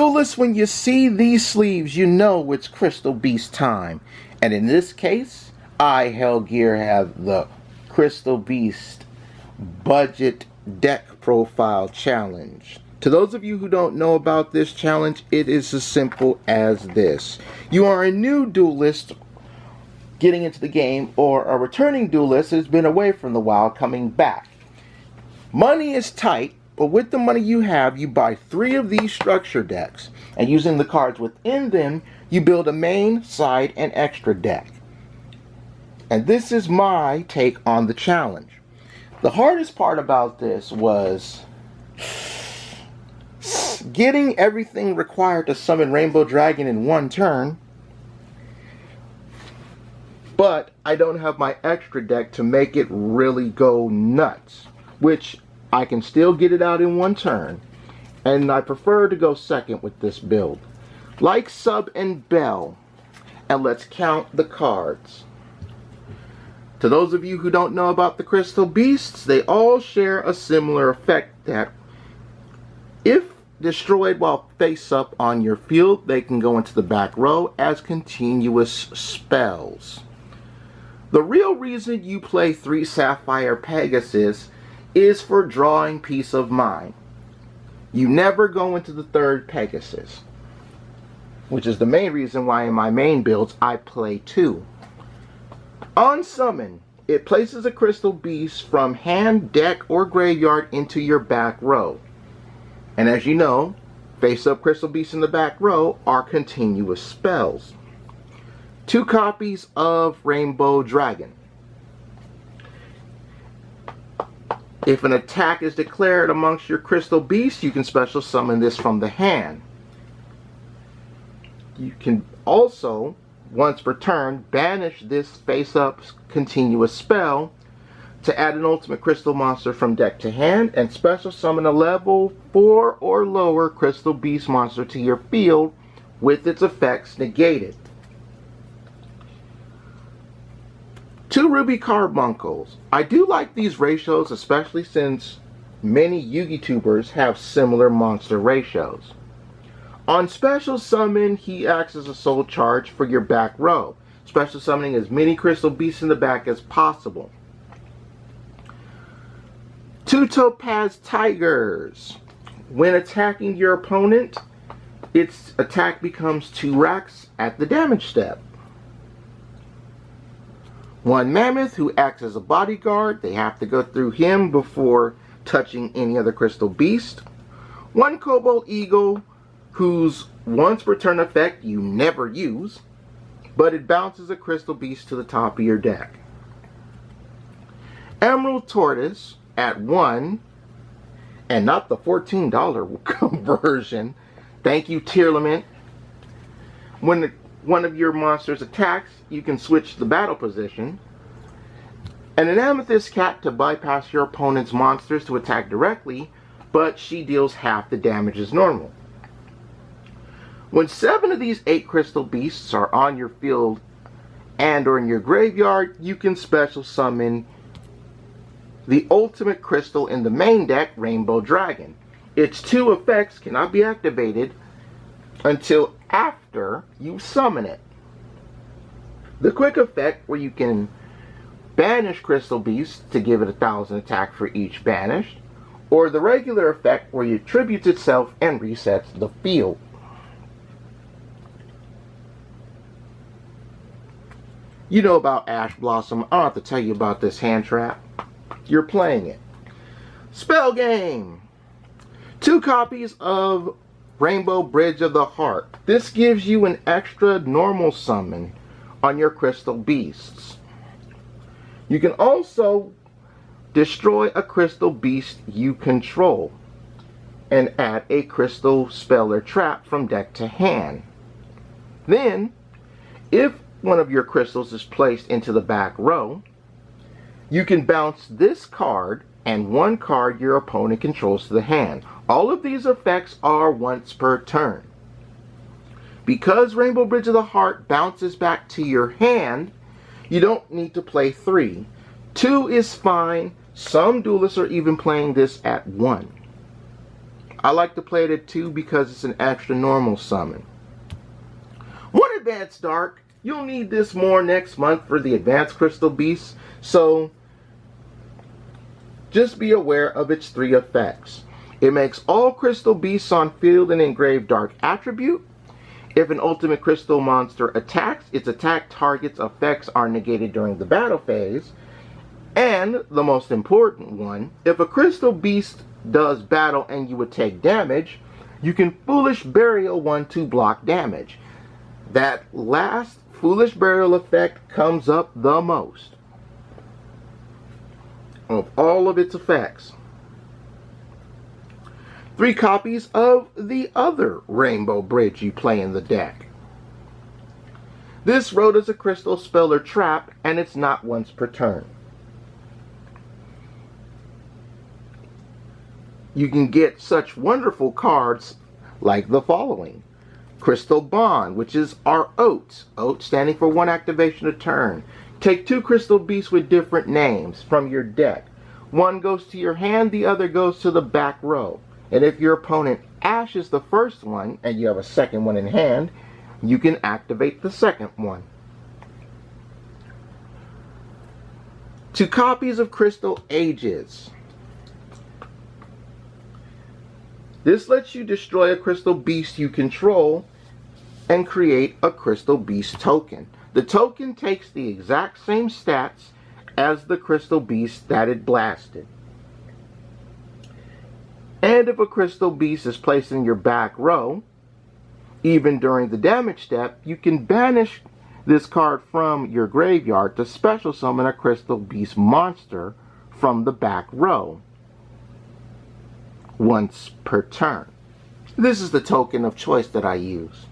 Duelists, when you see these sleeves, you know it's Crystal Beast time. And in this case, I, Hellgear, have the Crystal Beast Budget Deck Profile Challenge. To those of you who don't know about this challenge, it is as simple as this. You are a new duelist getting into the game, or a returning duelist who's been away from the WoW coming back. Money is tight, but with the money you have, you buy 3 of these structure decks, and using the cards within them, you build a main, side, and extra deck. And this is my take on the challenge. The hardest part about this was getting everything required to summon Rainbow Dragon in one turn, but I don't have my extra deck to make it really go nuts, which I can still get it out in one turn, and I prefer to go second with this build. Like, sub, and bell, and let's count the cards. To those of you who don't know about the Crystal Beasts, they all share a similar effect that if destroyed while face up on your field, they can go into the back row as continuous spells. The real reason you play 3 Sapphire Pegasus is for drawing peace of mind. You never go into the 3rd Pegasus, which is the main reason why in my main builds I play 2. On summon, it places a Crystal Beast from hand, deck, or graveyard into your back row. And as you know, face-up Crystal Beasts in the back row are continuous spells. 2 copies of Rainbow Dragon. If an attack is declared amongst your Crystal Beasts, you can special summon this from the hand. You can also, once per turn, banish this face-up continuous spell to add an ultimate crystal monster from deck to hand, and special summon a level 4 or lower Crystal Beast monster to your field with its effects negated. 2 Ruby Carbuncles. I do like these ratios, especially since many Yugi tubers have similar monster ratios. On special summon, he acts as a soul charge for your back row, special summoning as many Crystal Beasts in the back as possible. 2 Topaz Tigers. When attacking your opponent, its attack becomes 2 racks at the damage step. 1 Mammoth, who acts as a bodyguard. They have to go through him before touching any other Crystal Beast. 1 Cobalt Eagle, whose once per turn effect you never use, but it bounces a Crystal Beast to the top of your deck. Emerald Tortoise at 1, and not the $14 conversion. Thank you, Tearlament. When one of your monsters attacks, you can switch the battle position. And an Amethyst Cat to bypass your opponent's monsters to attack directly, but she deals half the damage as normal. When 7 of these 8 Crystal Beasts are on your field and or in your graveyard, you can special summon the ultimate crystal in the main deck, Rainbow Dragon. Its 2 effects cannot be activated until after you summon it. The quick effect, where you can banish Crystal Beasts to give it 1,000 attack for each banished, or the regular effect, where it tributes itself and resets the field. You know about Ash Blossom. I don't have to tell you about this hand trap. You're playing it. Spell Game. 2 copies of Rainbow Bridge of the Heart. This gives you an extra normal summon on your Crystal Beasts. You can also destroy a Crystal Beast you control and add a Crystal Spell or Trap from deck to hand. Then, if one of your crystals is placed into the back row, you can bounce this card and 1 card your opponent controls to the hand. All of these effects are once per turn. Because Rainbow Bridge of the Heart bounces back to your hand, you don't need to play 3. 2 is fine. Some duelists are even playing this at 1. I like to play it at 2 because it's an extra normal summon. 1 Advanced Dark. You'll need this more next month for the Advanced Crystal Beasts, so just be aware of its 3 effects. It makes all Crystal Beasts on field an Engraved Dark attribute. If an Ultimate Crystal monster attacks, its attack target's effects are negated during the battle phase. And the most important one, if a Crystal Beast does battle and you would take damage, you can Foolish Burial 1 to block damage. That last Foolish Burial effect comes up the most of all of its effects. 3 copies of the other Rainbow Bridge you play in the deck. This road is a Crystal Spell or Trap, and it's not once per turn. You can get such wonderful cards like the following. Crystal Bond, which is our Oats. Oats standing for 1 activation a turn. Take 2 Crystal Beasts with different names from your deck. One goes to your hand, the other goes to the back row. And if your opponent ashes the first one and you have a second one in hand, you can activate the second one. 2 copies of Crystal Ages. This lets you destroy a Crystal Beast you control and create a Crystal Beast token. The token takes the exact same stats as the Crystal Beast that it blasted. And if a Crystal Beast is placed in your back row, even during the damage step, you can banish this card from your graveyard to special summon a Crystal Beast monster from the back row once per turn. This is the token of choice that I use.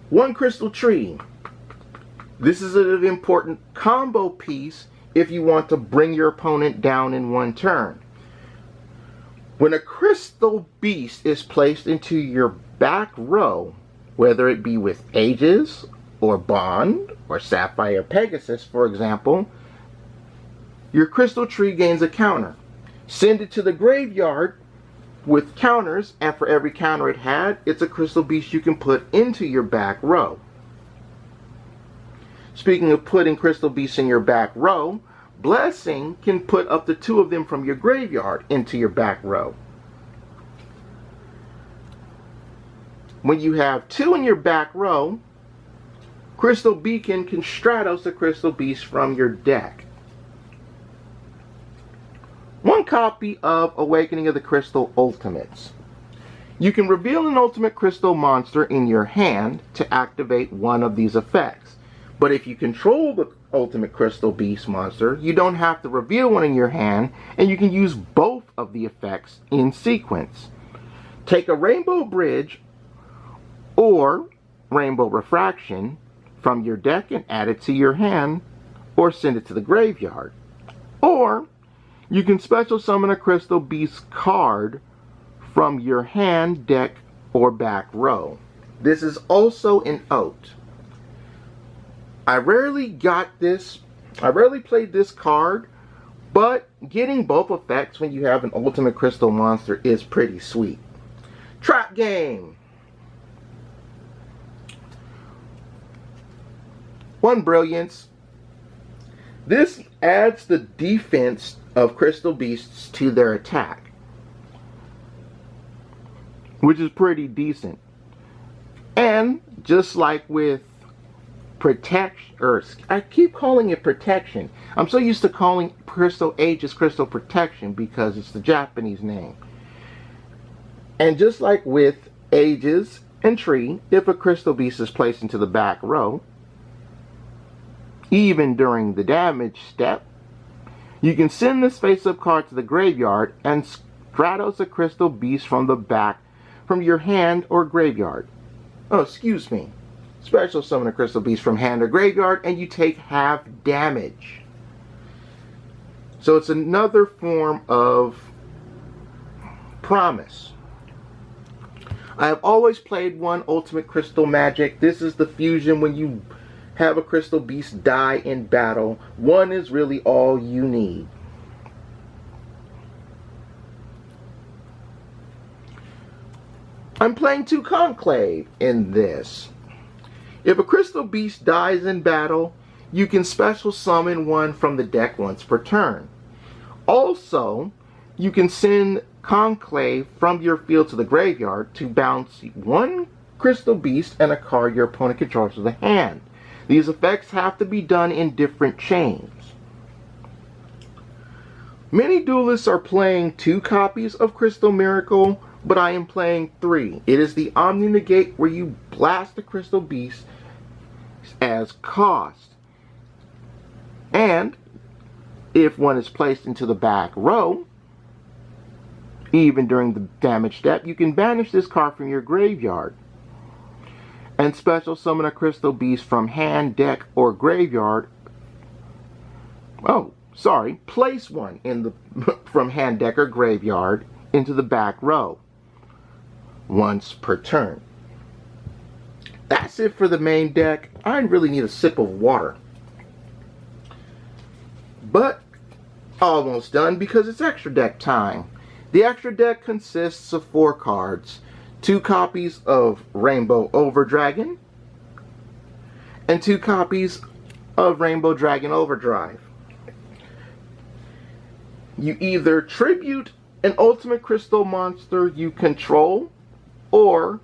One Crystal Tree. This is an important combo piece if you want to bring your opponent down in 1 turn. When a Crystal Beast is placed into your back row, whether it be with Aegis or Bond or Sapphire Pegasus, for example, your Crystal Tree gains a counter. Send it to the graveyard with counters, and for every counter it had, it's a Crystal Beast you can put into your back row. Speaking of putting Crystal Beasts in your back row, Blessing can put up to 2 of them from your graveyard into your back row. When you have 2 in your back row, Crystal Beacon can Stratos a Crystal Beast from your deck. 1 copy of Awakening of the Crystal Ultimates. You can reveal an Ultimate Crystal monster in your hand to activate one of these effects. But if you control the Ultimate Crystal Beast monster, you don't have to reveal one in your hand, and you can use both of the effects in sequence. Take a Rainbow Bridge or Rainbow Refraction from your deck and add it to your hand, or send it to the graveyard. Or you can special summon a Crystal Beast card from your hand, deck, or back row. This is also an Oat. I rarely played this card, but getting both effects when you have an Ultimate Crystal monster is pretty sweet. Trap Game. 1 Brilliance. This adds the defense of Crystal Beasts to their attack, which is pretty decent. And just like with Protection, or I keep calling it Protection. I'm so used to calling Crystal Aegis Crystal Protection because it's the Japanese name. And just like with Aegis and Tree, if a Crystal Beast is placed into the back row, even during the damage step, you can send this face-up card to the graveyard and Stratos a Crystal Beast from the back, from your hand or graveyard. Oh, excuse me. Special summon a Crystal Beast from hand or graveyard, and you take half damage. So it's another form of promise. I have always played 1 Ultimate Crystal Magic. This is the fusion when you have a Crystal Beast die in battle. One is really all you need. I'm playing 2 Conclave in this. If a Crystal Beast dies in battle, you can special summon one from the deck once per turn. Also, you can send Conclave from your field to the graveyard to bounce 1 Crystal Beast and a card your opponent controls to the hand. These effects have to be done in different chains. Many duelists are playing 2 copies of Crystal Miracle, but I am playing 3. It is the Omni Negate, where you blast the Crystal Beast as cost. And if one is placed into the back row, even during the damage step, you can banish this card from your graveyard and special summon a Crystal Beast from hand, deck, or graveyard. Place one in the from hand, deck, or graveyard into the back row once per turn. That's it for the main deck. I really need a sip of water. But almost done because it's extra deck time. The extra deck consists of 4 cards. 2 copies of Rainbow Overdragon and 2 copies of Rainbow Dragon Overdrive. You either tribute an ultimate crystal monster you control, or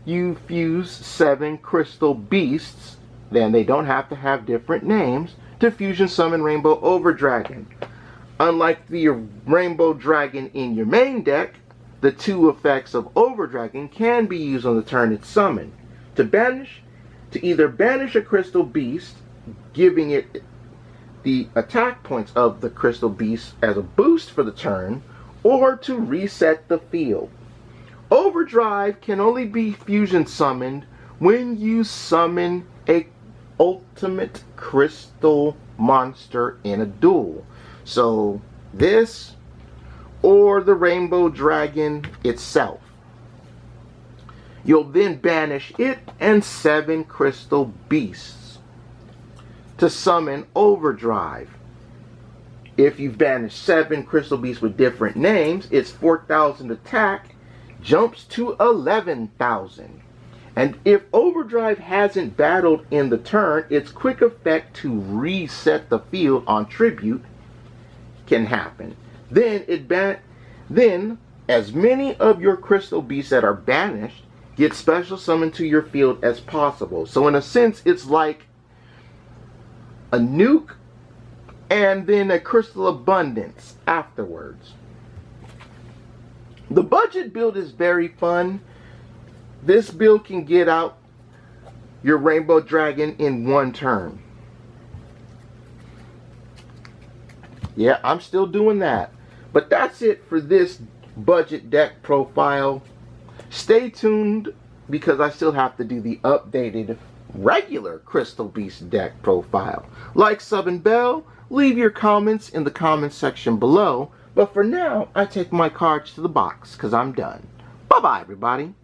you fuse 7 crystal beasts, then they don't have to have different names, to fusion summon Rainbow Overdragon. Unlike the Rainbow Dragon in your main deck, the 2 effects of Overdragon can be used on the turn it's summoned. To either banish a Crystal Beast, giving it the attack points of the Crystal Beast as a boost for the turn, or to reset the field. Overdrive can only be fusion summoned when you summon a ultimate crystal monster in a duel. So this or the Rainbow Dragon itself. You'll then banish it and 7 Crystal Beasts to summon Overdrive. If you've banished 7 Crystal Beasts with different names, its 4,000 attack jumps to 11,000. And if Overdrive hasn't battled in the turn, its quick effect to reset the field on tribute can happen. Then as many of your Crystal Beasts that are banished get special summoned to your field as possible. So in a sense, it's like a nuke and then a Crystal Abundance afterwards. The budget build is very fun. This build can get out your Rainbow Dragon in 1 turn. Yeah, I'm still doing that. But that's it for this budget deck profile. Stay tuned because I still have to do the updated regular Crystal Beast deck profile. Like, sub, and bell. Leave your comments in the comments section below. But for now, I take my cards to the box because I'm done. Bye-bye, everybody.